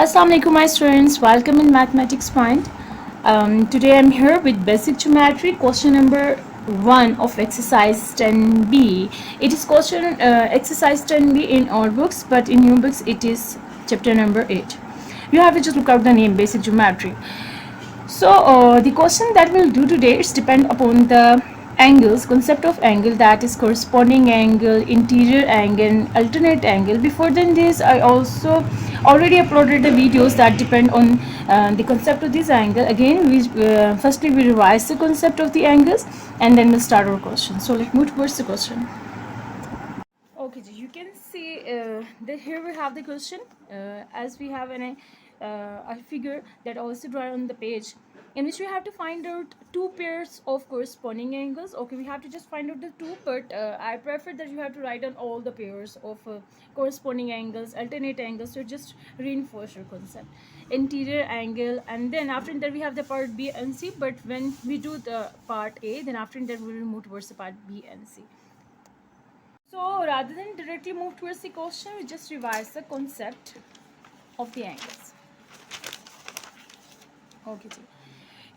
Assalamu alaikum my students, welcome in Mathematics Point. Today I'm here with basic geometry question number 1 of exercise 10b. It is question exercise 10b in our books, but in your books it is chapter number 8. You have to just look out the name basic geometry. So the question that we'll do today is depend upon the angles, concept of angle, that is corresponding angle, interior angle, alternate angle. Before then this I also already uploaded the videos that depend on the concept of this angle. Again we firstly we revise the concept of the angles and then we'll start our question. So let's move towards the question. Okay, you can see that here we have the question as we have a figure that also drawn on the page in which we have to find out two pairs of corresponding angles. Okay, we have to just find out the two, but I prefer that you have to write down all the pairs of corresponding angles, alternate angles, to just reinforce your concept. Interior angle, and then after that we have the part B and C, but when we do the part A, then after that we will move towards the part B and C. So rather than directly move towards the question, we just revise the concept of the angles. Okay,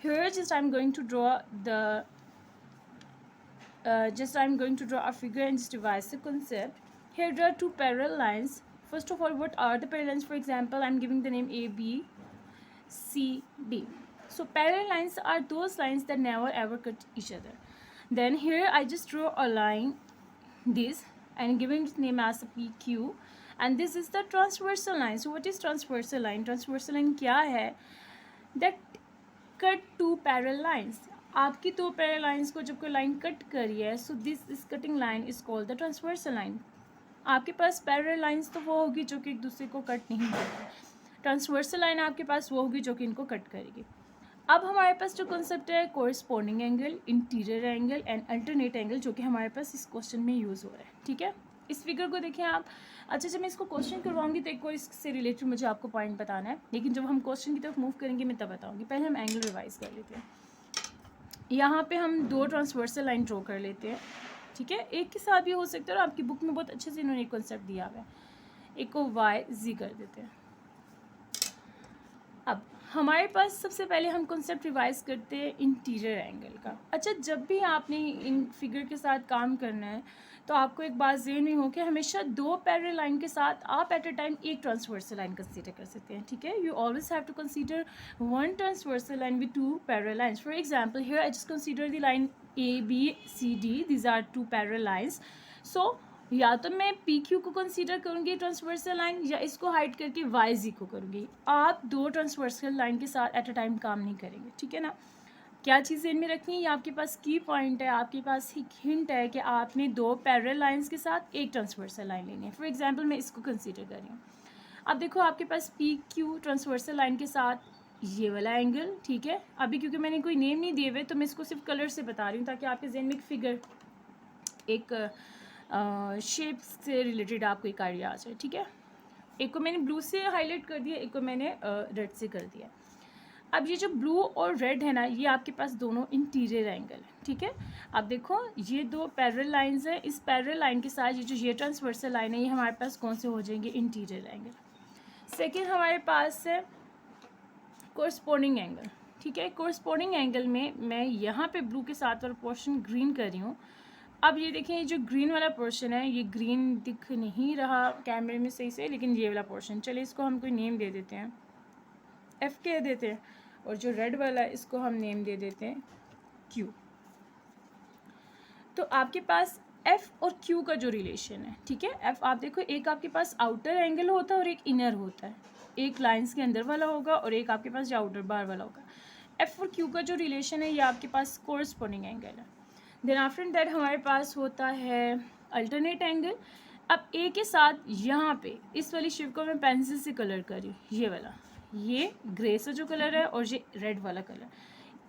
here just I'm going to draw the a figure and just revise the concept. Here there are two parallel lines. First of all, what are the parallel lines? For example, I'm giving the name A, B, C, D. So parallel lines are those lines that never ever cut each other. Then here I just draw a line, this, and giving its name as a PQ, and this is the transversal line. So what is transversal line? Transversal line क्या है? That cut two parallel lines. आपकी दो parallel lines को जब कोई line cut करी है, so this is cutting line is called the transversal line. आपके पास पैरल लाइंस तो वो होगी जो कि एक दूसरे को कट नहीं करेगी. ट्रांसवर्सल लाइन आपके पास वो होगी जो कि इनको कट करेगी. अब हमारे पास जो कॉन्सेप्ट है corresponding angle, interior angle and alternate angle, जो कि हमारे पास इस क्वेश्चन में यूज़ हो रहा है. ठीक है, इस फिगर को देखें आप. अच्छा, जब मैं इसको क्वेश्चन करवाऊंगी तो एक और इससे रिलेटेड मुझे आपको पॉइंट बताना है, लेकिन जब हम क्वेश्चन की तरफ मूव करेंगे मैं तब बताऊंगी. पहले हम एंगल रिवाइज कर लेते हैं. यहाँ पे हम दो ट्रांसवर्सल लाइन ड्रॉ कर लेते हैं. ठीक है, एक के साथ भी हो सकता है और आपकी बुक में बहुत अच्छे से इन्होंने एक कॉन्सेप्ट दिया हुआ है. एक को वाई जी कर देते हैं. अब हमारे पास सबसे पहले हम कॉन्सेप्ट रिवाइज करते हैं इंटीरियर एंगल का. अच्छा, जब भी आपने इन फिगर के साथ काम करना है तो आपको एक बात ज़हन में हो कि हमेशा दो पैरेलल लाइन के साथ आप एट अ टाइम एक ट्रांसवर्सल लाइन कंसीडर कर सकते हैं. ठीक है, you always have to consider one transversal line with two parallel lines. For example here I just consider the line A B C D, these are two parallel lines. So या तो मैं P Q को consider करूँगी transversal line, या इसको hide करके Y जी को करूँगी. आप दो ट्रांसवर्सल लाइन के साथ एट अ टाइम काम नहीं करेंगे. ठीक है ना, क्या चीज़ें इनमें रखनी है, ये आपके पास की पॉइंट है, आपके पास एक हिंट है कि आपने दो पैरेलल लाइंस के साथ एक ट्रांसवर्सल लाइन लेनी है. फॉर एग्जांपल मैं इसको कंसीडर कर रही हूँ. अब देखो आपके पास पी क्यू ट्रांसवर्सल लाइन के साथ ये वाला एंगल. ठीक है, अभी क्योंकि मैंने कोई नेम नहीं दिए हुए तो मैं इसको सिर्फ कलर से बता रही हूँ ताकि आपके जहन में एक फिगर, एक शेप से रिलेटेड आपको एक आइडिया आ जाए. ठीक है, एक को मैंने ब्लू से हाईलाइट कर दिया, एक को मैंने रेड से कर दिया. अब ये जो ब्लू और रेड है ना, ये आपके पास दोनों इंटीरियर एंगल है. ठीक है, अब देखो ये दो पैरेलल लाइंस है, इस पैरेलल लाइन के साथ ये ट्रांसवर्सल लाइन है, ये हमारे पास कौन से हो जाएंगे, इंटीरियर एंगल. सेकेंड हमारे पास है कोरस्पोंडिंग एंगल. ठीक है, कोरस्पोंडिंग एंगल में मैं यहाँ पे ब्लू के साथ वाला पोर्शन ग्रीन कर रही हूँ. अब ये देखें, ये जो ग्रीन वाला पोर्शन है, ये ग्रीन दिख नहीं रहा कैमरे में सही से, लेकिन ये वाला पोर्शन, चलिए इसको हम कोई नेम दे देते हैं, एफ कह देते हैं. और जो रेड वाला है इसको हम नेम दे देते हैं क्यू. तो आपके पास एफ और क्यू का जो रिलेशन है, ठीक है, एफ आप देखो, एक आपके पास आउटर एंगल होता है और एक इनर होता है. एक लाइंस के अंदर वाला होगा और एक आपके पास जो आउटर बार वाला होगा. एफ और क्यू का जो रिलेशन है ये आपके पास कोरस्पोंडिंग एंगल है. देन आफ्टर दैट हमारे पास होता है अल्टरनेट एंगल. अब ए के साथ यहाँ पे इस वाली शेप को मैं पेंसिल से कलर करी, ये वाला, ये ग्रे से जो कलर है और ये रेड वाला कलर,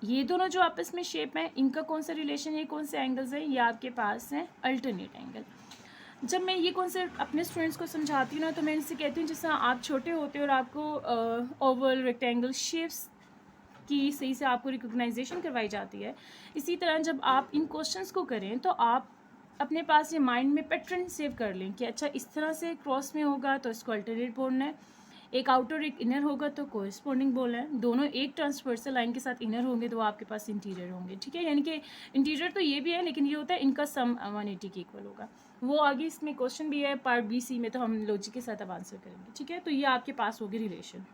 ये दोनों जो आपस में शेप है, इनका कौन सा रिलेशन है, कौन से एंगल्स हैं, ये आपके पास है अल्टरनेट एंगल. जब मैं ये कॉन्सेप्ट अपने स्टूडेंट्स को समझाती हूँ ना, तो मैं इनसे कहती हूँ जैसे आप छोटे होते हो और आपको ओवल रेक्टेंगल शेप्स की सही से आपको रिकॉग्नाइजेशन करवाई जाती है, इसी तरह जब आप इन क्वेश्चंस को करें तो आप अपने पास ये माइंड में पैटर्न सेव कर लें कि अच्छा इस तरह से क्रॉस में होगा तो इसको अल्टरनेट बोलना है, एक आउटर एक इनर होगा तो कोरिस्पोंडिंग बोल रहे हैं, दोनों एक ट्रांसवर्सल लाइन के साथ इनर होंगे तो वो आपके पास इंटीरियर होंगे, ठीक है। यानी कि इंटीरियर तो ये भी है, लेकिन ये होता है इनका सम 180 के इक्वल होगा। वो आगे इसमें क्वेश्चन भी है पार्ट बी सी में, तो हम लॉजिक के साथ अब आंसर करेंगे, ठीक है। तो ये आपके पास होगी रिलेशन।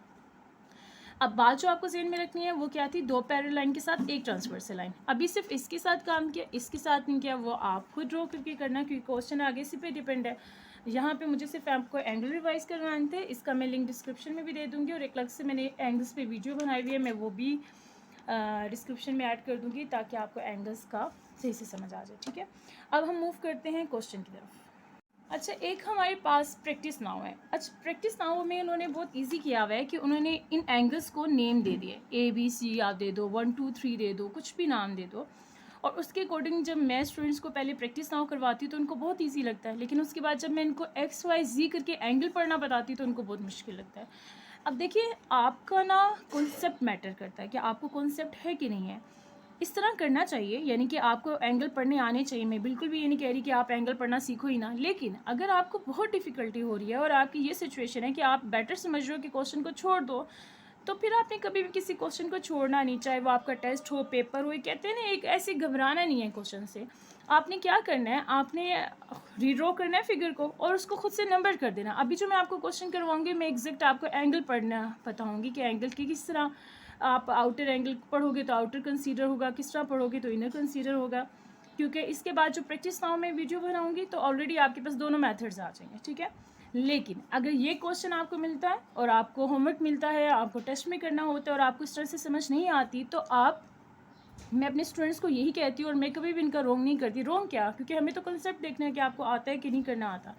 अब बात जो आपको ज़हन में रखनी है वो क्या थी, दो पैरेलल लाइन के साथ एक ट्रांसवर्सल लाइन। अभी सिर्फ इसके साथ काम किया, इसके साथ नहीं किया, वो आप खुद ड्रॉ करके करना, क्योंकि क्वेश्चन आगे इसी पे डिपेंड है। यहाँ पे मुझे सिर्फ आपको एंगल रिवाइज करवाने थे, इसका मैं लिंक डिस्क्रिप्शन में भी दे दूँगी, और एक अलग से मैंने एंगल्स पे वीडियो बनाई हुई है, मैं वो भी डिस्क्रिप्शन में ऐड कर दूँगी ताकि आपको एंगल्स का सही से समझ आ जाए, ठीक है। अब हम मूव करते हैं क्वेश्चन की तरफ। अच्छा, एक हमारे पास प्रैक्टिस नाउ है। अच्छा, प्रैक्टिस नाउ में उन्होंने बहुत इजी किया हुआ है कि उन्होंने इन एंगल्स को नेम दे दिए, ABC आप दे दो, 1 2 3 दे दो, कुछ भी नाम दे दो, और उसके अकॉर्डिंग जब मैं स्टूडेंट्स को पहले प्रैक्टिस नाउ करवाती हूँ तो उनको बहुत इजी लगता है, लेकिन उसके बाद जब मैं इनको XYZ करके एंगल पढ़ना बताती हूँ तो उनको बहुत मुश्किल लगता है। अब देखिए, आपका ना कॉन्सेप्ट मैटर करता है कि आपको कॉन्सेप्ट है कि नहीं है, इस तरह करना चाहिए। यानी कि आपको एंगल पढ़ने आने चाहिए, मैं बिल्कुल भी ये नहीं कह रही कि आप एंगल पढ़ना सीखो ही ना, लेकिन अगर आपको बहुत डिफ़िकल्टी हो रही है और आपकी ये सिचुएशन है कि आप बेटर समझ रहे हो कि क्वेश्चन को छोड़ दो, तो फिर आपने कभी भी किसी क्वेश्चन को छोड़ना नहीं, चाहे वो आपका टेस्ट हो, पेपर हो। ये कहते हैं ना, एक ऐसे घबराना नहीं है क्वेश्चन से। आपने क्या करना है, आपने रीड्रॉ करना है फिगर को और उसको खुद से नंबर कर देना। अभी जो मैं आपको क्वेश्चन करवाऊंगी, मैं एग्जैक्ट आपको एंगल पढ़ना बताऊंगी कि एंगल की किस तरह आप आउटर एंगल पढ़ोगे तो आउटर कंसीडर होगा, किस तरह पढ़ोगे तो इनर कंसीडर होगा, क्योंकि इसके बाद जो प्रैक्टिस नाउ में वीडियो बनाऊंगी तो ऑलरेडी आपके पास दोनों मेथड्स आ जाएंगे, ठीक है। लेकिन अगर ये क्वेश्चन आपको मिलता है और आपको होमवर्क मिलता है, आपको टेस्ट में करना होता है और आपको इस तरह से समझ नहीं आती, तो आप, मैं अपने स्टूडेंट्स को यही कहती हूँ और मैं कभी भी इनका रोंग नहीं करती। रोंग क्या, क्योंकि हमें तो कंसेप्ट देखना है कि आपको आता है कि नहीं करना आता।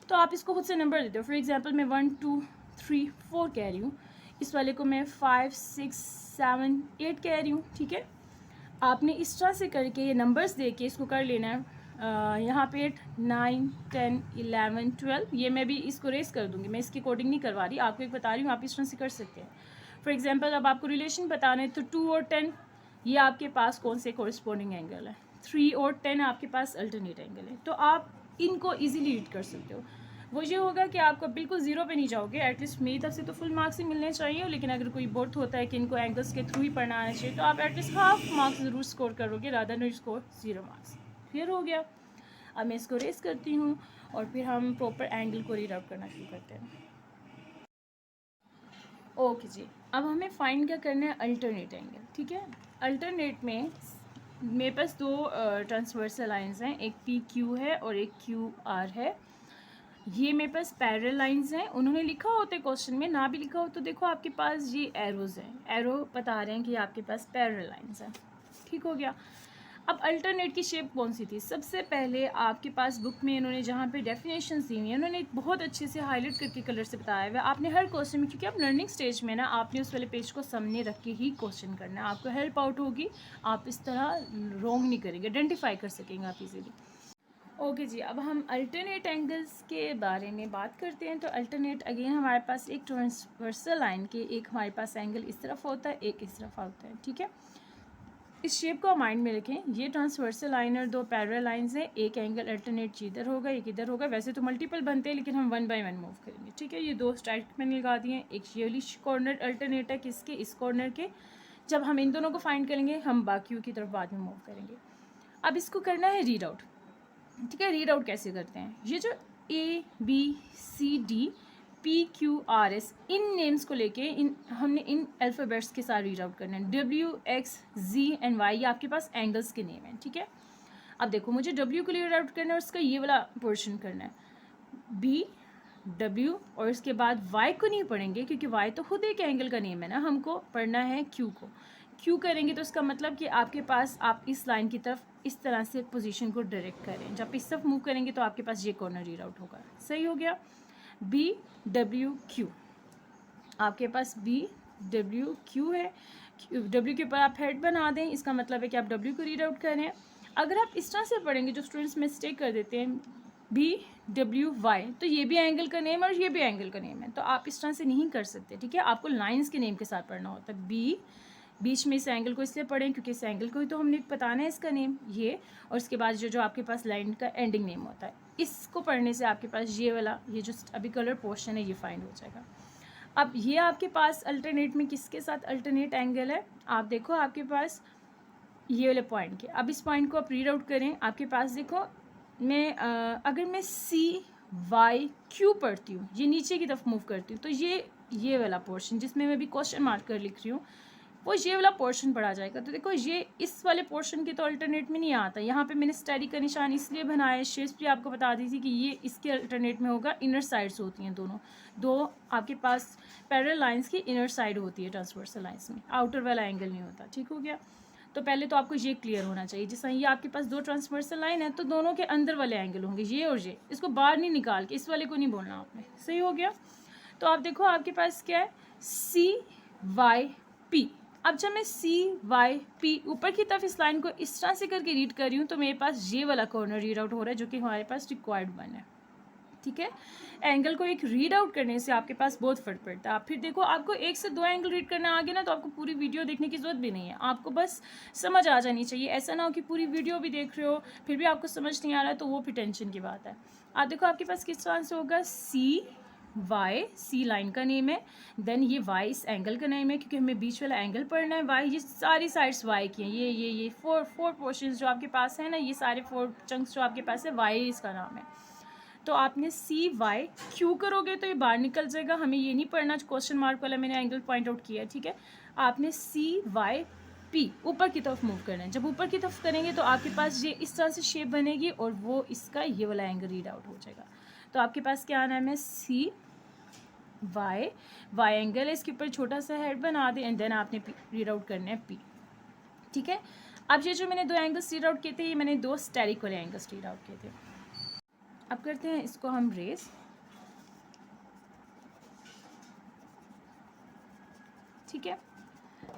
तो आप इसको खुद से नंबर देते हो। फॉर एग्जांपल मैं 1 2 3 4 कह रही हूँ, इस वाले को मैं 5 6 7 8 कह रही हूँ, ठीक है। आपने इस तरह से करके ये नंबर्स दे के इसको कर लेना है। यहाँ पे 8 9 10 11 12, ये मैं भी इसको रेस कर दूँगी, मैं इसके अकॉर्डिंग नहीं करवा रही, आपको एक बता रही हूँ, आप इस तरह से कर सकते हैं। फॉर एग्जांपल अब आपको रिलेशन बताना है, तो 2 और 10 ये आपके पास कौन से कोरिस्पोंडिंग एंगल है, 3 और 10 आपके पास अल्टरनेट एंगल है, तो आप इनको ईजिली रीड कर सकते हो। वो ये होगा कि आपको बिल्कुल ज़ीरो पे नहीं जाओगे, एटलीस्ट मेरी तरफ से तो फुल मार्क्स ही मिलने चाहिए, लेकिन अगर कोई बोर्ड होता है कि इनको एंगल्स के थ्रू ही पढ़ना आना चाहिए, तो आप एटलीस्ट हाफ मार्क्स ज़रूर स्कोर करोगे, rather than score 0 marks. Clear हो गया। अब मैं इसको रेस करती हूँ और फिर हम प्रॉपर एंगल को रीड आउट करना शुरू करते हैं। ओके जी, अब हमें फाइंड क्या करना है, अल्टरनेट एंगल, ठीक है। अल्टरनेट में मेरे पास दो ट्रांसवर्सल लाइंस हैं, एक PQ है और एक QR है। ये मेरे पास पैरेलल लाइंस हैं। उन्होंने लिखा होता है क्वेश्चन में, ना भी लिखा हो तो देखो आपके पास ये एरोज़ हैं, एरो बता रहे हैं कि आपके पास पैरेलल लाइंस हैं, ठीक हो गया। अब अल्टरनेट की शेप कौन सी थी, सबसे पहले आपके पास बुक में इन्होंने जहाँ पे डेफिनेशंस दी हुई हैं, उन्होंने बहुत अच्छे से हाईलाइट करके कलर से बताया हुआ है। आपने हर क्वेश्चन में, क्योंकि आप लर्निंग स्टेज में ना, आपने उस वाले पेज को सामने रख के ही क्वेश्चन करना है, आपको हेल्प आउट होगी, आप इस तरह रॉन्ग नहीं करेंगे, आइडेंटिफाई कर सकेंगे आप इजीली। ओके जी, अब हम अल्टरनेट एंगल्स के बारे में बात करते हैं। तो अल्टरनेट अगेन हमारे पास एक ट्रांसवर्सल लाइन के, एक हमारे पास एंगल इस तरफ होता है, एक इस तरफ होता है, ठीक है। इस शेप को माइंड में रखें, ये ट्रांसवर्सल लाइन और दो पैरेलल लाइंस हैं, एक एंगल अल्टरनेट इधर होगा, एक इधर होगा। वैसे तो मल्टीपल बनते हैं, लेकिन हम 1 बाय 1 मूव करेंगे, ठीक है। ये दो स्ट्राइक मैंने लगा दिए हैं, एक ये कॉर्नर अल्टरनेट है किसके, इस कॉर्नर के। जब हम इन दोनों को फाइंड करेंगे, हम बाकियों की तरफ बाद में मूव करेंगे। अब इसको करना है रीड आउट, ठीक है। रीड आउट कैसे करते हैं, ये जो ABCD PQRS इन नेम्स को लेके हमने इन अल्फ़ाबेट्स के साथ रीड आउट करना है। WXZ and Y ये आपके पास एंगल्स के नेम हैं, ठीक है। अब देखो, मुझे W को रीड आउट करना है और उसका ये वाला पोर्शन करना है, BW, और इसके बाद Y को नहीं पढ़ेंगे क्योंकि Y तो खुद एक एंगल का नेम है ना, हमको पढ़ना है Q को। Q करेंगे तो इसका मतलब कि आपके पास, आप इस लाइन की तरफ इस तरह से पोजीशन को डायरेक्ट करें, जब इस तरफ मूव करेंगे तो आपके पास ये कॉर्नर रीड आउट होगा, सही हो गया। BWQ, आपके पास BWQ है, W के ऊपर आप हेड बना दें, इसका मतलब है कि आप W को रीड आउट करें। अगर आप इस तरह से पढ़ेंगे, जो स्टूडेंट्स मिस्टेक कर देते हैं, BWY, तो ये भी एंगल का नेम और ये भी एंगल का नेम है, तो आप इस तरह से नहीं कर सकते, ठीक है। आपको लाइंस के नेम के साथ पढ़ना होता है। B बीच में इस एंगल को इसलिए पढ़ें क्योंकि इस एंगल को ही तो हमने बताना है इसका नेम, ये, और इसके बाद जो आपके पास लाइन का एंडिंग नेम होता है, इसको पढ़ने से आपके पास ये वाला, ये जो अभी कलर पोर्शन है, ये फाइंड हो जाएगा। अब ये आपके पास अल्टरनेट में किसके साथ अल्टरनेट एंगल है, आप देखो आपके पास ये वाले पॉइंट के। अब इस पॉइंट को आप रीड आउट करें, आपके पास देखो मैं अगर मैं CYQ पढ़ती हूँ, ये नीचे की तरफ मूव करती हूँ, तो ये वाला पोर्शन जिसमें मैं भी क्वेश्चन मार्क कर लिख रही हूँ, वो ये वाला पोर्शन पढ़ा जाएगा। तो देखो ये इस वाले पोर्शन के तो अल्टरनेट में नहीं आता। यहाँ पे मैंने स्टडी का निशान इसलिए बनाया है, शेप्स भी आपको बता दी थी कि ये इसके अल्टरनेट में होगा। इनर साइड्स होती हैं दोनों, दो आपके पास पैरेलल लाइंस की इनर साइड होती है ट्रांसवर्सल लाइंस में, आउटर वाला एंगल नहीं होता। ठीक हो गया। तो पहले तो आपको ये क्लियर होना चाहिए, जैसा ये आपके पास दो ट्रांसवर्सल लाइन है तो दोनों के अंदर वाले एंगल होंगे ये और ये, इसको बाहर नहीं निकाल के, इस वाले को नहीं बोलना आपने। सही हो गया। तो आप देखो आपके पास क्या है, CYP। अब जब मैं CYP ऊपर की तरफ इस लाइन को इस तरह से करके रीड कर रही हूँ तो मेरे पास ये वाला कॉर्नर रीड आउट हो रहा है जो कि हमारे पास रिक्वायर्ड वन है। ठीक है। एंगल को एक रीड आउट करने से आपके पास बहुत फर्क पड़ता है। आप फिर देखो आपको एक से दो एंगल रीड करना आ गया ना तो आपको पूरी वीडियो देखने की जरूरत भी नहीं है, आपको बस समझ आ जानी चाहिए। ऐसा ना हो कि पूरी वीडियो भी देख रहे हो फिर भी आपको समझ नहीं आ रहा है, तो वो फिर टेंशन की बात है। आप देखो आपके पास किस तरह से होगा, C लाइन का नेम है, देन ये Y इस एंगल का नेम है क्योंकि हमें बीच वाला एंगल पढ़ना है। Y ये सारी साइड्स Y की हैं, ये फोर पोर्शंस जो आपके पास है ना, ये सारे 4 चंक्स जो आपके पास है, Y इसका नाम है। तो आपने CYQ करोगे तो ये बाहर निकल जाएगा, हमें ये नहीं पढ़ना क्वेश्चन मार्क वाला मैंने एंगल पॉइंट आउट किया है। ठीक है। आपने CYP ऊपर की तरफ मूव करना है। जब ऊपर की तरफ करेंगे तो आपके पास ये इस तरह से शेप बनेगी और वो इसका ये वाला एंगल रीड आउट हो जाएगा। तो आपके पास क्या आना है, मैं Y एंगल है, इसके ऊपर छोटा सा हेड बना दे एंड देन आपने रीड आउट करना है P। ठीक है। अब ये जो मैंने दो एंगल्स रीड आउट किए थे, ये मैंने दो स्टेरिक वाले एंगल्स रीड आउट किए थे। अब करते हैं इसको हम रेस। ठीक है,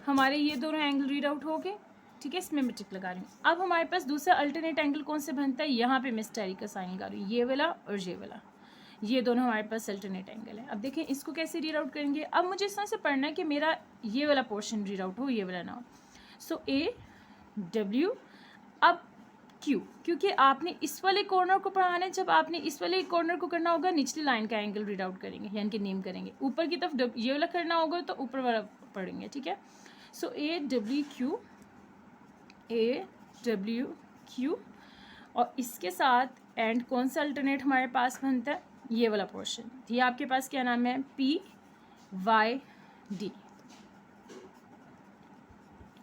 हमारे ये दोनों एंगल रीड आउट हो गए। ठीक है, इसमें मैं टिक लगा रही हूँ। अब हमारे पास दूसरा अल्टरनेट एंगल कौन से बनता है, यहाँ पे मैं स्टेरिक का साइन लगा रही हूँ, ये वाला और ये वाला, ये दोनों हमारे पास अल्टरनेट एंगल है। अब देखें इसको कैसे रीड आउट करेंगे। अब मुझे इस तरह से पढ़ना है कि मेरा ये वाला पोर्शन रीड आउट हो, ये वाला ना हो। सो AW अब Q, क्योंकि आपने इस वाले कॉर्नर को पढ़ाना है। जब आपने इस वाले कॉर्नर को करना होगा निचली लाइन का एंगल रीड आउट करेंगे, यानी कि नेम करेंगे। ऊपर की तरफ ये वाला करना होगा तो ऊपर वाला पढ़ेंगे। ठीक है। सो AWQ और इसके साथ एंड कौन सा अल्टरनेट हमारे पास बनता है, ये वाला पोर्शन। ये आपके पास क्या नाम है, PYD।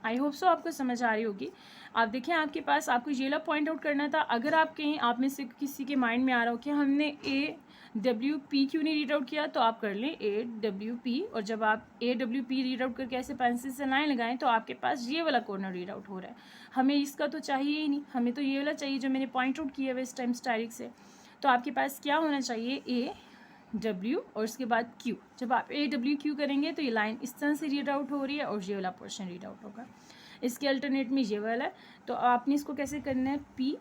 आई होप सो आपको समझ आ रही होगी। आप देखें आपके पास आपको ये वाला पॉइंट आउट करना था। अगर आप कहीं आप में से किसी के माइंड में आ रहा हो कि हमने AWP क्यों नहीं रीड आउट किया, तो आप कर लें AWP, और जब आप AWP रीड आउट करके ऐसे पेंसिल से लाइन लगाएं तो आपके पास ये वाला कॉर्नर रीड आउट हो रहा है। हमें इसका तो चाहिए ही नहीं, हमें तो ये वाला चाहिए जो मैंने पॉइंट आउट किया हुआ इस टाइम स्टाइरिक से। तो आपके पास क्या होना चाहिए, AW और उसके बाद Q। जब आप AWQ करेंगे तो ये लाइन इस तरह से रीड आउट हो रही है और ये वाला पोर्शन रीड आउट होगा। इसके अल्टरनेट में ये वाला है। तो आपने इसको कैसे करना है, P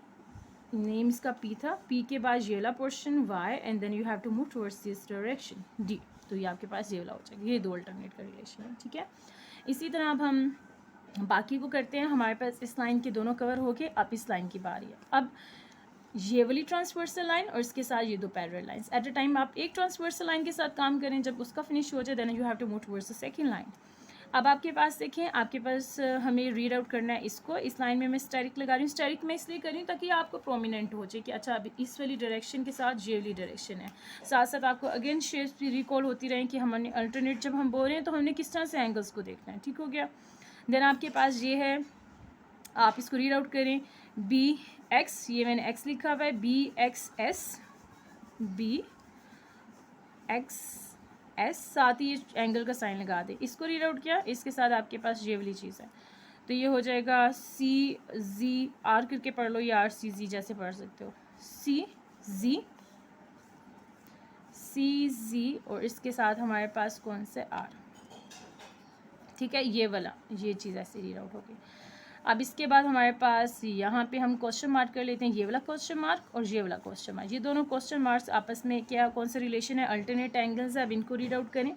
नेम इसका P था, P के बाद ये वाला portion Y and then you have to move towards this direction D। तो ये आपके पास ये वाला हो जाएगा। ये दो अल्टरनेट का रिलेशन है। ठीक है। इसी तरह अब हम बाकी को करते हैं। हमारे पास इस लाइन के दोनों कवर हो गए। अब इस लाइन की बारी है। अब ये वाली ट्रांसवर्सल लाइन और इसके साथ ये दो parallel lines. Eight a time आप एक ट्रांसवर्सल लाइन के साथ काम करें, जब उसका फिनिश हो जाए then you have to move towards the second line. अब आपके पास देखें, आपके पास हमें रीड आउट करना है इसको। इस लाइन में मैं स्टेरिक लगा रही हूँ। स्टेरिक मैं इसलिए कर रही हूँ ताकि आपको प्रोमिनेंट हो जाए कि अच्छा अभी इस वाली डायरेक्शन के साथ ये वाली डायरेक्शन है। साथ साथ आपको अगेन शेप्स भी रिकॉल होती रहें कि हमने अल्टरनेट जब हम बोल रहे हैं तो हमने किस तरह से एंगल्स को देखना है। ठीक हो गया। देन आपके पास ये है, आप इसको रीड आउट करें BX, ये मैंने X लिखा हुआ है, BXS, BXS, साथ ही एंगल का साइन लगा दे। इसको रीड आउट किया, इसके साथ आपके पास ये वाली चीज़ है तो ये हो जाएगा CZR करके पढ़ लो या RCZ जैसे पढ़ सकते हो, CZ और इसके साथ हमारे पास कौन से R। ठीक है, ये वाला ये चीज़ ऐसे रीड आउट होगी। अब इसके बाद हमारे पास यहाँ पे हम क्वेश्चन मार्क कर लेते हैं, ये वाला क्वेश्चन मार्क और ये वाला क्वेश्चन मार्क। ये दोनों क्वेश्चन मार्क्स आपस में क्या कौन सा रिलेशन है, अल्टरनेट एंगल्स है। अब इनको रीड आउट करें,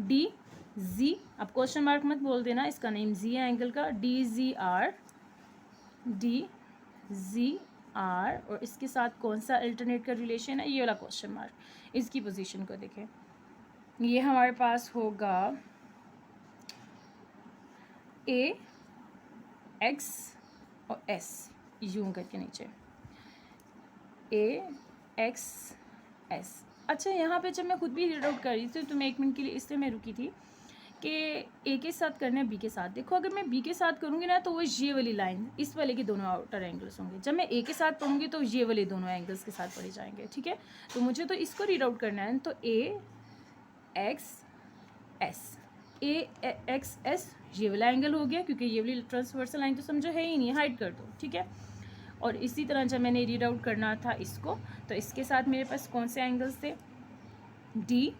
DZ। अब क्वेश्चन मार्क मत बोल देना, इसका नेम Z है एंगल का, DZR और इसके साथ कौन सा अल्टरनेट का रिलेशन है, ये वाला क्वेश्चन मार्क। इसकी पोजीशन को देखें, ये हमारे पास होगा ए एक्स और एस, यूं करके नीचे ए एक्स एस। अच्छा, यहाँ पे जब मैं खुद भी रीड आउट कर रही थी तो मैं 1 मिनट के लिए इसलिए मैं रुकी थी कि ए के साथ करना है बी के साथ। देखो अगर मैं बी के साथ करूँगी ना तो वो ये वाली लाइन इस वाले के दोनों आउटर एंगल्स होंगे। जब मैं ए के साथ पढ़ूँगी तो ये वाले दोनों एंगल्स के साथ पढ़े जाएंगे। ठीक है, तो मुझे तो इसको रीड आउट करना है। तो ए एक्स एस, ए एक्स एस ये वाला एंगल हो गया, क्योंकि ये वाली ट्रांसवर्सल लाइन तो समझो है ही नहीं, हाइड कर दो। ठीक है, और इसी तरह जब मैंने रीड आउट करना था इसको, तो इसके साथ मेरे पास कौन से एंगल्स थे, डी,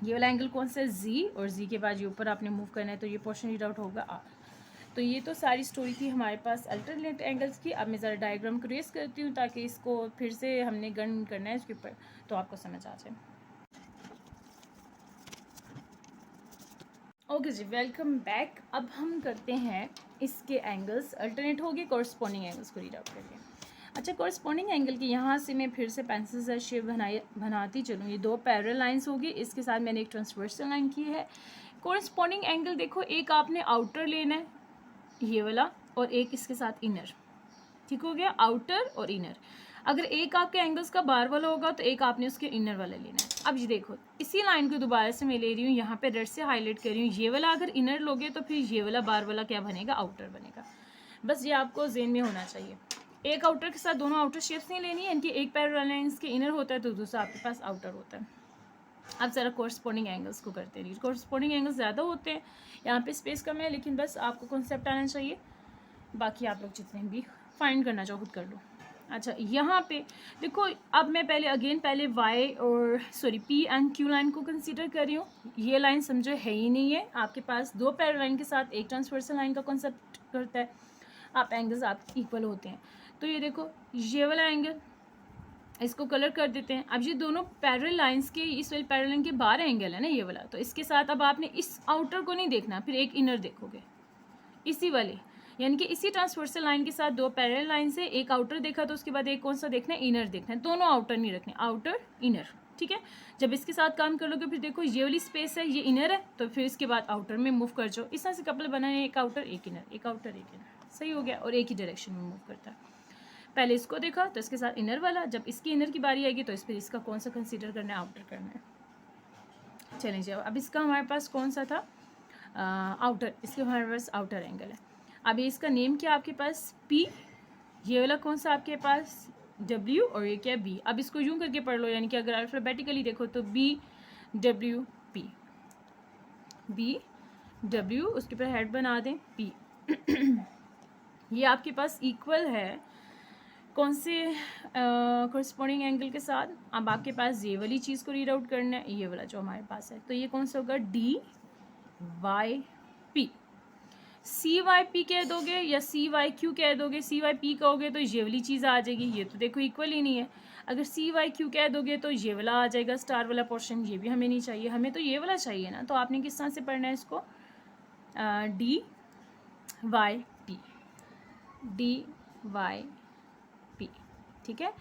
ये वाला एंगल कौन सा है, जी, और जी के बाद ये ऊपर आपने मूव करना है, तो ये पोर्शन रीड आउट होगा आर। तो ये तो सारी स्टोरी थी हमारे पास अल्टरनेट एंगल्स की। अब मैं ज़रा डायग्राम को रेस करती हूँ ताकि इसको फिर से हमने गन करना है इसके ऊपर, तो आपको समझ आ जाए। ओके जी, वेलकम बैक। अब हम करते हैं इसके एंगल्स अल्टरनेट होगी, कॉरस्पॉन्डिंग एंगल्स को रीड आउट करिए। अच्छा, कॉरस्पॉन्डिंग एंगल की यहाँ से मैं फिर से पेंसिल से शेप बनाती चलूँ। ये 2 पैरेलल लाइंस होगी, इसके साथ मैंने एक ट्रांसवर्सल लाइन की है। कॉरस्पॉन्डिंग एंगल देखो, एक आपने आउटर लेना है ये वाला, और एक इसके साथ इनर। ठीक हो गया, आउटर और इनर। अगर एक आपके एंगल्स का बार वाला होगा तो एक आपने उसके इनर वाला लेना है। अब ये देखो, इसी लाइन को दोबारा से मैं ले रही हूँ, यहाँ पे रेड से हाईलाइट कर रही हूँ। ये वाला अगर इनर लोगे तो फिर ये वाला बार वाला क्या बनेगा, आउटर बनेगा। बस ये आपको ज़हन में होना चाहिए। एक आउटर के साथ दोनों आउटर शेप्स नहीं लेनी है, इनकी एक पैरेलल लाइंस के इनर होता है तो दूसरा आपके पास आउटर होता है। अब ज़रा कॉरस्पॉन्डिंग एंगल्स को करते रहिए। कॉरस्पॉन्डिंग एंगल्स ज़्यादा होते हैं, यहाँ पे स्पेस कम है, लेकिन बस आपको कॉन्सेप्ट आना चाहिए। बाकी आप लोग जितने भी फाइंड करना चाहो खुद कर लो। अच्छा, यहाँ पे देखो, अब मैं पहले वाई और पी एंड क्यू लाइन को कंसीडर कर रही हूँ। ये लाइन समझो है ही नहीं है आपके पास। 2 पैरेलल लाइन के साथ एक ट्रांसवर्सल लाइन का कॉन्सेप्ट करता है, आप एंगल्स आप इक्वल होते हैं। तो ये देखो, ये वाला एंगल, इसको कलर कर देते हैं। अब ये दोनों पैरेलल लाइंस के, इस वाली पैरेलल लाइन के बाहर एंगल है ना ये वाला, तो इसके साथ अब आपने इस आउटर को नहीं देखना, फिर एक इनर देखोगे इसी वाले, यानी कि इसी ट्रांसवर्सल लाइन के साथ 2 पैरेलल लाइन से एक आउटर देखा, तो उसके बाद एक कौन सा देखना है, इनर देखना है। दोनों आउटर नहीं रखने, आउटर इनर। ठीक है, जब इसके साथ काम कर लोगे फिर देखो ये वाली स्पेस है, ये इनर है, तो फिर इसके बाद आउटर में मूव कर जाओ। इस तरह से कपल बना है, एक आउटर एक इनर, एक आउटर एक इनर, सही हो गया, और एक ही डायरेक्शन में मूव करता है। पहले इसको देखा तो इसके साथ इनर वाला, जब इसकी इनर की बारी आएगी तो इस पर इसका कौन सा कंसीडर करना है, आउटर करना है। चलें जी, अब इसका हमारे पास कौन सा था, आउटर, इसके हमारे पास आउटर एंगल है। अब ये इसका नेम क्या आपके पास, पी, ये वाला कौन सा आपके पास, डब्ल्यू, और ये क्या बी। अब इसको यूं करके पढ़ लो, यानी कि अगर अल्फ़ाबेटिकली देखो तो B W P, B W, उसके ऊपर हेड बना दें पी। ये आपके पास इक्वल है कौन से कॉरस्पॉन्डिंग एंगल के साथ। अब आपके पास ये वाली चीज़ को रीड आउट करना है, ये वाला जो हमारे पास है, तो ये कौन सा होगा, डी वाई पी। सी वाई पी कह दोगे या सी वाई क्यू कह दोगे, सी वाई पी कहोगे तो ये वाली चीज़ आ जाएगी, ये तो देखो इक्वल ही नहीं है। अगर सी वाई क्यू कह दोगे तो ये वाला आ जाएगा, स्टार वाला पोर्शन, ये भी हमें नहीं चाहिए, हमें तो ये वाला चाहिए ना। तो आपने किस तरह से पढ़ना है इसको, D Y P, D Y P. ठीक है,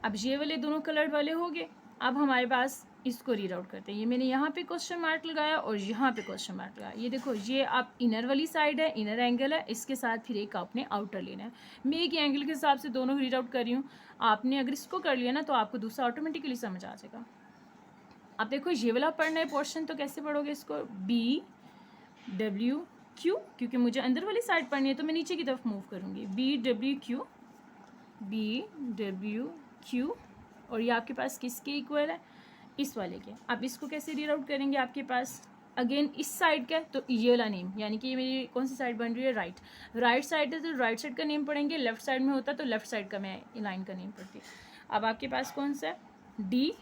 अब ये वाले दोनों कलर वाले हो गए। अब हमारे पास इसको रीड आउट करते हैं। ये मैंने यहाँ पे क्वेश्चन मार्क लगाया और यहाँ पे क्वेश्चन मार्क लगाया। ये देखो, ये आप इनर वाली साइड है, इनर एंगल है, इसके साथ फिर एक आपने आउटर लेना है। मैं एक एंगल के हिसाब से दोनों रीड आउट कर रही हूँ। आपने अगर इसको कर लिया ना तो आपको दूसरा ऑटोमेटिकली समझ आ जाएगा। अब देखो, ये वाला पढ़ना है पोर्शन, तो कैसे पढ़ोगे इसको, बी डब्ल्यू क्यू, क्योंकि मुझे अंदर वाली साइड पढ़नी है तो मैं नीचे की तरफ मूव करूँगी, B W Q, B W Q, और ये आपके पास किसके इक्वल है, इस वाले के। अब इसको कैसे रीड आउट करेंगे, आपके पास अगेन इस साइड का, तो ये वाला नेम, यानी कि ये मेरी कौन सी साइड बन रही है, राइट साइड है तो राइट साइड का नेम पढ़ेंगे, लेफ्ट साइड में होता तो लेफ्ट साइड का मैं लाइन का नेम पढ़ती। अब आपके पास कौन सा है, D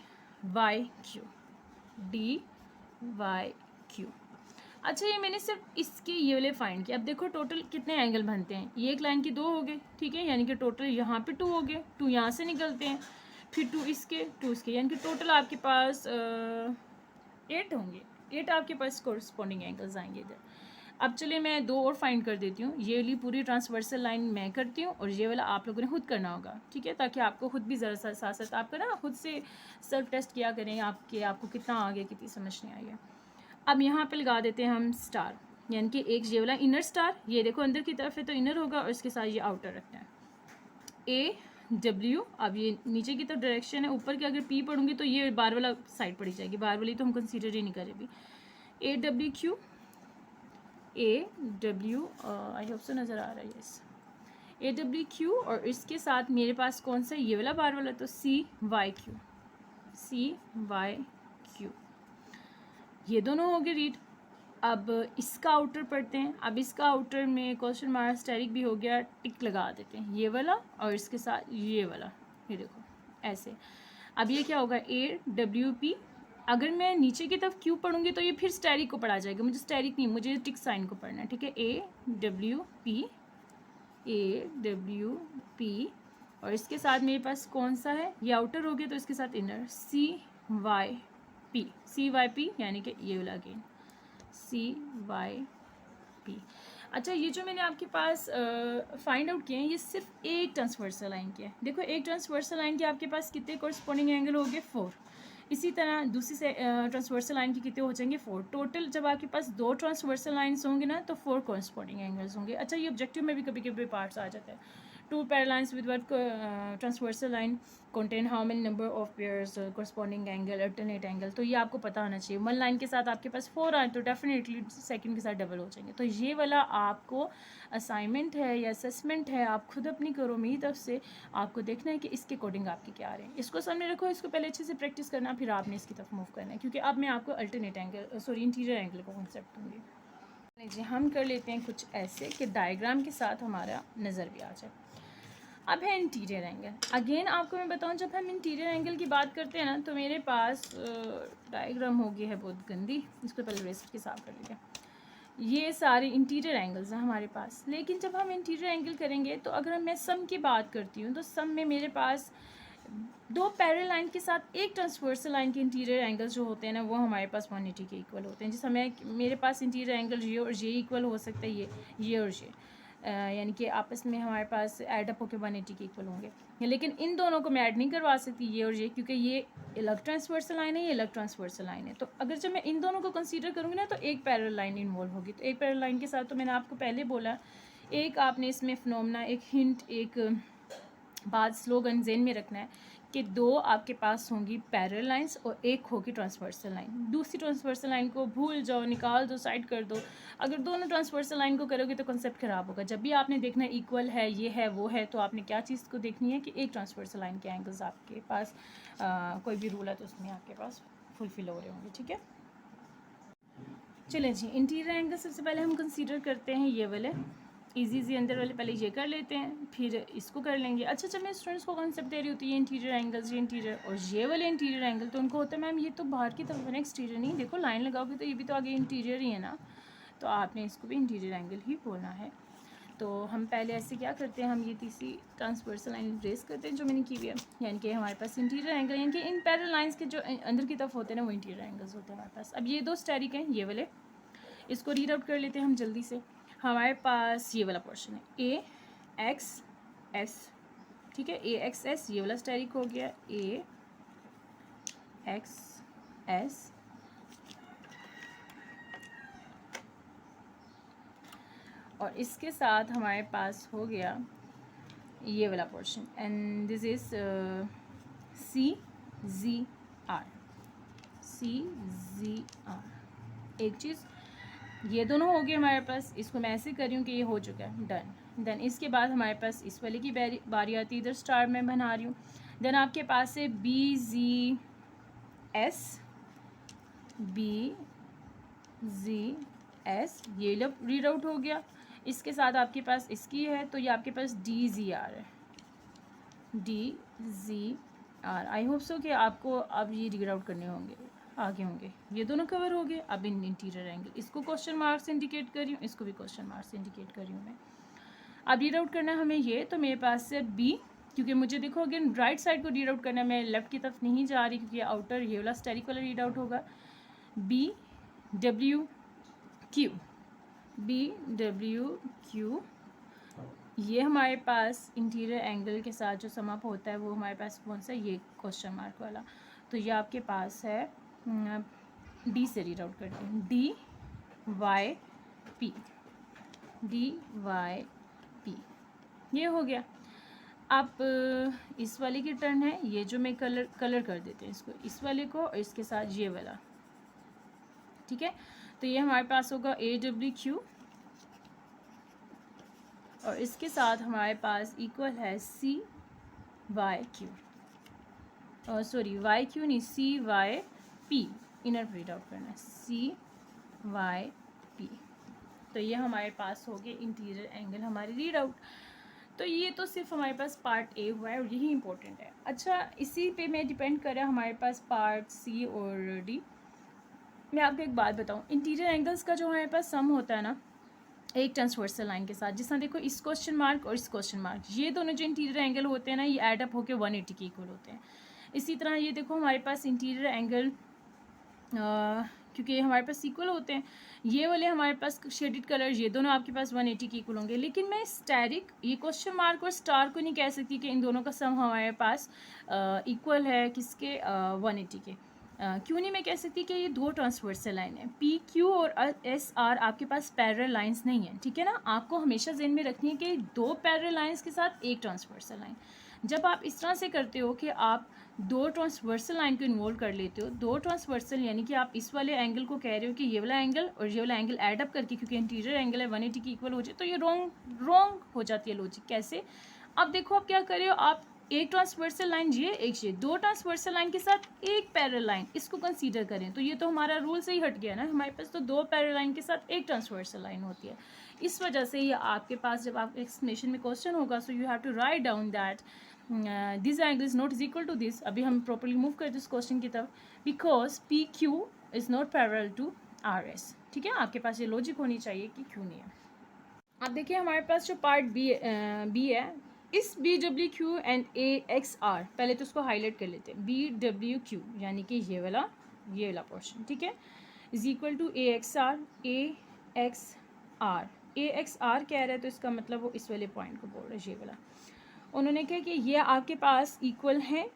Y Q, D Y Q. अच्छा, ये मैंने सिर्फ इसके ये वाले फाइंड किया। अब देखो टोटल कितने एंगल बनते हैं, ये एक लाइन की 2 हो गए, ठीक है, यानी कि टोटल यहाँ पे 2 हो गए, 2 यहाँ से निकलते हैं, फिर 2 इसके, 2 इसके, यानी कि टोटल आपके पास 8 होंगे, 8 आपके पास कॉरस्पॉन्डिंग एंगल्स आएंगे इधर। अब चलिए मैं दो और फाइंड कर देती हूँ। ये वाली पूरी ट्रांसवर्सल लाइन मैं करती हूँ और ये वाला आप लोगों ने खुद करना होगा, ठीक है, ताकि आपको खुद भी ज़रा सा साथ साथ आपका ना खुद से सेल्फ टेस्ट किया करें आपको कितना आ गया, कितनी समझ नहीं आई है। अब यहाँ पे लगा देते हैं हम स्टार, यानी कि एक ये वाला इनर स्टार, ये देखो अंदर की तरफ है तो इनर होगा और इसके साथ ये आउटर रखना है ए डब्ल्यू। अब ये नीचे की तरफ डायरेक्शन है, ऊपर की अगर पी पढ़ूंगी तो ये बार वाला साइड पड़ी जाएगी, बार वाली तो हम कंसीडर ही नहीं करें अभी। A W Q, A W, I hope सो नज़र आ रहा है, यस, ए डब्ल्यू क्यू, और इसके साथ मेरे पास कौन सा ये वाला बार वाला, तो सी वाई क्यू, सी वाई क्यू, ये दोनों हो गए रीड। अब इसका आउटर पढ़ते हैं। अब इसका आउटर में क्वेश्चन मार्क स्टेरिक भी हो गया, टिक लगा देते हैं ये वाला और इसके साथ ये वाला, ये देखो ऐसे। अब ये क्या होगा, ए डब्ल्यू पी। अगर मैं नीचे की तरफ क्यू पढ़ूंगी तो ये फिर स्टेरिक को पढ़ा जाएगा, मुझे स्टेरिक नहीं, मुझे टिक साइन को पढ़ना है, ठीक है। A W P, A W P, और इसके साथ मेरे पास कौन सा है, ये आउटर हो गया तो इसके साथ इनर, सी वाई पी, सी वाई पी, यानी कि ये वाला अगेन सी वाई पी। अच्छा, ये जो मैंने आपके पास फाइंड आउट किए हैं ये सिर्फ एक ट्रांसवर्सल लाइन के है। देखो एक ट्रांसवर्सल लाइन के आपके पास कितने कोरस्पॉन्डिंग एंगल हो गए, 4। इसी तरह दूसरी से ट्रांसवर्सल लाइन के कितने हो जाएंगे, 4। टोटल जब आपके पास 2 ट्रांसवर्सल लाइन्स होंगे ना तो 4 कोरस्पॉन्डिंग एंगल्स होंगे। अच्छा, ये ऑब्जेक्टिव में भी कभी कभी पार्ट्स आ जाता है। 2 parallel lines with one transversal line contain how many number of pairs corresponding angle alternate angle, तो ये आपको पता होना चाहिए। 1 लाइन के साथ आपके पास 4 आए तो डेफिनेटली सेकंड के साथ डबल हो जाएंगे। तो ये वाला आपको असाइनमेंट है या असेसमेंट है, आप खुद अपनी करो, मेरी तरफ से आपको देखना है कि इसके अकॉर्डिंग आपके क्या आ रहे हैं। इसको सामने रखो, इसको पहले अच्छे से प्रैक्टिस करना, फिर आपने इसकी तरफ मूव करना है, क्योंकि अब मैं आपको अल्टरनेट एंगल इंटीरियर एंगल का कॉन्सेप्ट दूँगी। जी, हम कर लेते हैं कुछ ऐसे कि डायग्राम के साथ हमारा नज़र भी आ जाए। अब है इंटीरियर एंगल। अगेन आपको मैं बताऊं, जब हम इंटीरियर एंगल की बात करते हैं ना तो मेरे पास डायग्राम हो गई है बहुत गंदी, इसको पहले रेस्ट के साफ कर लिया। ये सारे इंटीरियर एंगल्स हैं हमारे पास, लेकिन जब हम इंटीरियर एंगल करेंगे तो अगर मैं सम की बात करती हूँ तो सम में मेरे पास 2 पैरेलल लाइन के साथ एक ट्रांसवर्सल लाइन के इंटीरियर एंगल्स जो होते हैं ना वो हमारे पास 180 के इक्वल होते हैं। जिस समय मेरे पास इंटीरियर एंगल ये और ये इक्वल हो सकता है, ये और ये, यानी कि आपस में हमारे पास ऐड अप होकर 180 के इक्वल होंगे। लेकिन इन दोनों को मैं ऐड नहीं करवा सकती, ये और ये, क्योंकि ये अलग ट्रांसवर्सल लाइन है, ये अलग ट्रांसवर्सल लाइन है। तो अगर जब मैं इन दोनों को कंसीडर करूँगी ना तो एक पैरेलल लाइन इन्वॉल्व होगी। तो एक पैरेलल लाइन के साथ तो मैंने आपको पहले बोला, एक आपने इसमें फिनोमेना, एक हिंट, एक बात स्लोगन ज़हन में रखना है कि 2 आपके पास होंगी पैरेलल लाइंस और एक होगी ट्रांसवर्सल लाइन। दूसरी ट्रांसवर्सल लाइन को भूल जाओ, निकाल दो, साइड कर दो। अगर दोनों ट्रांसवर्सल लाइन को करोगे तो कंसेप्ट ख़राब होगा। जब भी आपने देखना है इक्वल है, ये है, वो है, तो आपने क्या चीज़ को देखनी है कि एक ट्रांसवर्सल लाइन के एंगल्स आपके पास कोई भी रूल है तो उसमें आपके पास फुलफिल हो रहे होंगे, ठीक है। चलें जी, इंटीरियर एंगल सबसे पहले हम कंसीडर करते हैं ये वाले इजी अंदर वाले, पहले ये कर लेते हैं फिर इसको कर लेंगे। अच्छा, जब मैं स्टूडेंट्स को कॉन्सेप्ट दे रही होती है इंटीरियर एंगल्स, ये इंटीरियर और ये वाले इंटीरियर एंगल, तो उनको होता है मैम ये तो बाहर की तरफ है ना, एक्सटीरियर नहीं। देखो लाइन लगाओगे तो ये भी तो आगे इंटीरियर ही है ना, तो आपने इसको भी इंटीरियर एंगल ही बोलना है। तो हम पहले ऐसे क्या करते हैं, हम ये तीसरी ट्रांसवर्सल लाइन रेस करते हैं जो मैंने की हुई है, यानी कि हमारे पास इंटीरियर एंगल, यानी कि इन पैरेलल लाइंस के जो अंदर की तरफ होते हैं ना वो इंटीरियर एंगल्स होते हैं हमारे पास। अब ये 2 स्टेरिक हैं, ये वाले, इसको रीड आउट कर लेते हैं हम जल्दी से। हमारे पास ये वाला पोर्शन है ए एक्स एस, ठीक है, ए एक्स एस, ये वाला स्टेरिक हो गया ए एक्स एस, और इसके साथ हमारे पास हो गया ये वाला portion, and this is C G R, C G R. एक चीज़, ये दोनों हो गए हमारे पास, इसको मैं ऐसे कर रही हूँ कि ये हो चुका है, डन। देन इसके बाद हमारे पास इस वाले की बारी आती है, इधर स्टार में बना रही हूँ। देन आपके पास है B G S, B G S, ये लब रीड आउट हो गया। इसके साथ आपके पास इसकी है तो ये आपके पास डी जी आर है, डी जी आर। आई होप सो कि आपको अब ये रीड आउट करने होंगे, आगे होंगे। ये दोनों कवर हो गए। अब इन इंटीरियर एंगल, इसको क्वेश्चन मार्क से इंडिकेट कर रही हूँ, इसको भी क्वेश्चन मार्क से इंडिकेट कर रही हूँ मैं। अब रीड आउट करना है हमें ये, तो मेरे पास है बी, क्योंकि मुझे देखो अगेन राइट साइड को रीड आउट करना है, मैं लेफ्ट की तरफ नहीं जा रही क्योंकि आउटर ये वाला स्टेरिक वाला रीड आउट होगा। बी डब्ल्यू क्यू, BWQ, ये हमारे पास इंटीरियर एंगल के साथ जो समअप होता है वो हमारे पास कौन सा, ये क्वेश्चन मार्क वाला, तो ये आपके पास है डी से रीड आउट करते हैं, DYP, DYP, ये हो गया। अब इस वाले की टर्न है, ये जो मैं कलर कर देते हैं इसको, इस वाले को और इसके साथ ये वाला, ठीक है। तो ये हमारे पास होगा AWQ और इसके साथ हमारे पास इक्वल है CYQ, सॉरी YQ नहीं, CYP, इनर रीड आउट करना है, CYP। तो ये हमारे पास हो गए इंटीरियर एंगल हमारे रीड आउट। तो ये तो सिर्फ हमारे पास पार्ट ए हुआ है और यही इंपॉर्टेंट है। अच्छा, इसी पे मैं डिपेंड कर रहा है हमारे पास पार्ट सी और डी। मैं आपको एक बात बताऊं, इंटीरियर एंगल्स का जो हमारे पास सम होता है ना एक ट्रांसवर्सल लाइन के साथ, जिस तरह देखो इस क्वेश्चन मार्क और इस क्वेश्चन मार्क, ये दोनों जो इंटीरियर एंगल होते हैं ना ये ऐड अप होकर 180 के इक्वल होते हैं। इसी तरह ये देखो हमारे पास इंटीरियर एंगल क्योंकि हमारे पास इक्वल होते हैं, ये वाले हमारे पास शेडेड कलर ये दोनों आपके पास 180 के इक्वल होंगे। लेकिन मैं स्टैरिक ये क्वेश्चन मार्क और स्टार को नहीं कह सकती कि इन दोनों का सम हमारे पास इक्वल है किसके, 180 के। क्यों नहीं मैं कह सकती कि ये दो ट्रांसवर्सल लाइन है, PQ और SR आपके पास पैरेलल लाइंस नहीं है, ठीक है ना। आपको हमेशा ज़हन में रखनी है कि दो पैरेलल लाइंस के साथ एक ट्रांसवर्सल लाइन। जब आप इस तरह से करते हो कि आप दो ट्रांसवर्सल लाइन को इन्वॉल्व कर लेते हो, दो ट्रांसवर्सल यानी कि आप इस वाले एंगल को कह रहे हो कि ये वाला एंगल और ये वाला एंगल ऐड अप करके, क्योंकि इंटीरियर एंगल है 180 की इक्वल हो जाए, तो ये रॉन्ग हो जाती है लॉजिक। कैसे? अब देखो आप क्या कर रहे हो, आप एक ट्रांसवर्सल लाइन ये दो ट्रांसवर्सल लाइन के साथ एक पैरेलल लाइन, इसको कंसीडर करें तो ये तो हमारा रूल से ही हट गया ना। हमारे पास तो दो पैरेलल लाइन के साथ एक ट्रांसवर्सल लाइन होती है। इस वजह से ये आपके पास जब आप एक्सप्लेनेशन में क्वेश्चन होगा, so you have to write down that this angle is not is equal to this. अभी हम प्रॉपर्ली मूव करते इस क्वेश्चन की तरफ, because PQ is not parallel to RS, ठीक है। आपके पास ये लॉजिक होनी चाहिए कि क्यों नहीं है। अब देखिए हमारे पास जो पार्ट बी है, इस BWQ एंड AXR, पहले तो उसको हाईलाइट कर लेते हैं, BWQ यानी कि ये वाला पोर्शन, ठीक है, इज इक्वल टू AXR कह रहा है, तो इसका मतलब वो इस वाले पॉइंट को बोल रहा है, ये वाला। उन्होंने कहा कि ये आपके पास इक्वल है,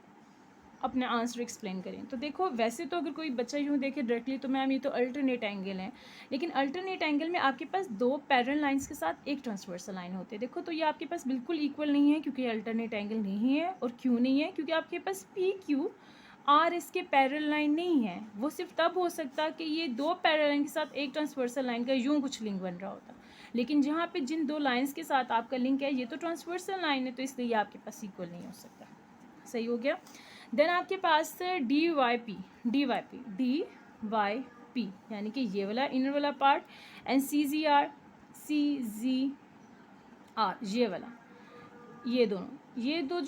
अपना आंसर एक्सप्लेन करें। तो देखो वैसे तो अगर कोई बच्चा यूँ देखे डायरेक्टली तो मैम ये तो अल्टरनेट एंगल है, लेकिन अल्टरनेट एंगल में आपके पास दो पैरेलल लाइंस के साथ एक ट्रांसवर्सल लाइन होते हैं। देखो तो ये आपके पास बिल्कुल इक्वल नहीं है, क्योंकि अल्टरनेट एंगल नहीं है। और क्यों नहीं है? क्योंकि आपके पास PQ R इसके पैरेलल लाइन नहीं है। वो सिर्फ तब हो सकता कि ये दो पैरेलल लाइन के साथ एक ट्रांसवर्सल लाइन का यूँ कुछ लिंक बन रहा होता, लेकिन जहाँ पे जिन दो लाइंस के साथ आपका लिंक है ये तो ट्रांसवर्सल लाइन है, तो इसलिए ये आपके पास इक्वल नहीं हो सकता। सही हो गया। देन आपके पास DYP यानी कि ये वाला इनर वाला पार्ट, एंड CZR ये वाला, ये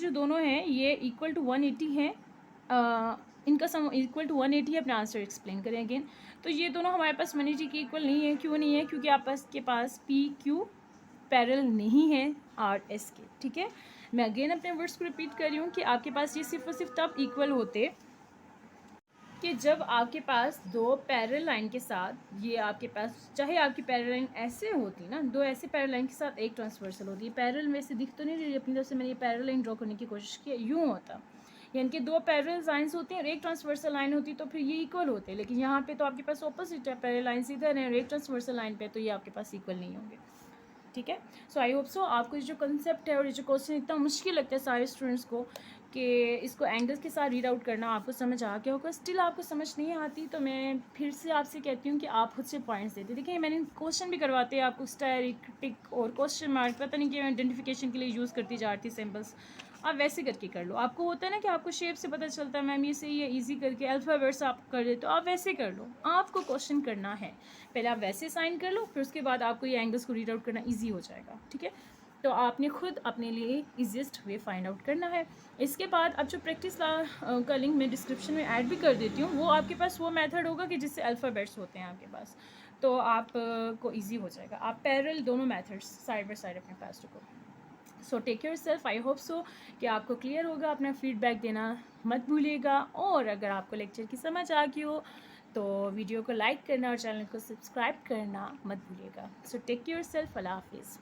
दोनों हैं ये इक्वल टू 180 है। इनका सम इक्वल टू 180 है। अपना आंसर एक्सप्लेन करें अगेन। तो ये दोनों हमारे पास 180 के इक्वल नहीं है। क्यों नहीं है? क्योंकि आपस के पास PQ पैरेलल नहीं है RS के, ठीक है। मैं अगेन अपने वर्ड्स को रिपीट कर रही हूँ कि आपके पास ये सिर्फ और सिर्फ तब इक्वल होते कि जब आपके पास दो पैरेलल लाइन के साथ, ये आपके पास चाहे आपकी पैरेलल लाइन ऐसे होती ना, दो ऐसे पैरेलल लाइन के साथ एक ट्रांसवर्सल होती है। पैरेलल में से दिख तो नहीं रही, अपनी तरफ से मैंने ये पैरेलल लाइन ड्रॉ करने की कोशिश की, यूँ होता, यानी कि दो पैरेलल लाइंस होती हैं और एक ट्रांसवर्सल लाइन होती, तो फिर ये इक्वल होते हैं। लेकिन यहाँ पे तो आपके पास ऑपोजिट है, पैरेलल लाइंस इधर है और एक ट्रांसवर्सल लाइन पे, तो ये आपके पास इक्वल नहीं होंगे, ठीक है। सो आई होप सो आपको जो कंसेप्ट है और ये जो क्वेश्चन इतना मुश्किल लगता है सारे स्टूडेंट्स को कि इसको एंगल्स के साथ रीड आउट करना, आपको समझ आ गया होगा। स्टिल आपको समझ नहीं आती तो मैं फिर से आपसे कहती हूँ कि आप खुद से पॉइंट्स देते। देखिए मैंने क्वेश्चन भी करवाते हैं आपको, स्टार टिक और क्वेश्चन मार्क, पता नहीं कि मैं आइडेंटिफिकेशन के लिए यूज़ करती जा रही थी सिंबल्स। आप वैसे करके कर लो। आपको होता है ना कि आपको शेप से पता चलता है मैम ये सही है, ईजी करके अल्फ़ाबेट्स आप कर देते हो, आप वैसे कर लो। आपको क्वेश्चन करना है, पहले आप वैसे साइन कर लो, फिर उसके बाद आपको ये एंगल्स को रीड आउट करना ईजी हो जाएगा, ठीक है। तो आपने खुद अपने लिए ईजीएस्ट वे फाइंड आउट करना है। इसके बाद अब जो प्रैक्टिस का लिंक मैं डिस्क्रिप्शन में ऐड भी कर देती हूँ, वो आपके पास वो मेथड होगा कि जिससे अल्फ़ाबेट्स होते हैं आपके पास, तो आप को ईजी हो जाएगा। आप पैरेलल दोनों मेथड्स साइड बाय साइड अपने पास रखो। So take care self. I hope so कि आपको क्लियर होगा। अपना फीडबैक देना मत भूलिएगा, और अगर आपको लेक्चर की समझ आ गई हो तो वीडियो को लाइक करना और चैनल को सब्सक्राइब करना मत भूलिएगा। So take care yourself. Allah हाफिज़।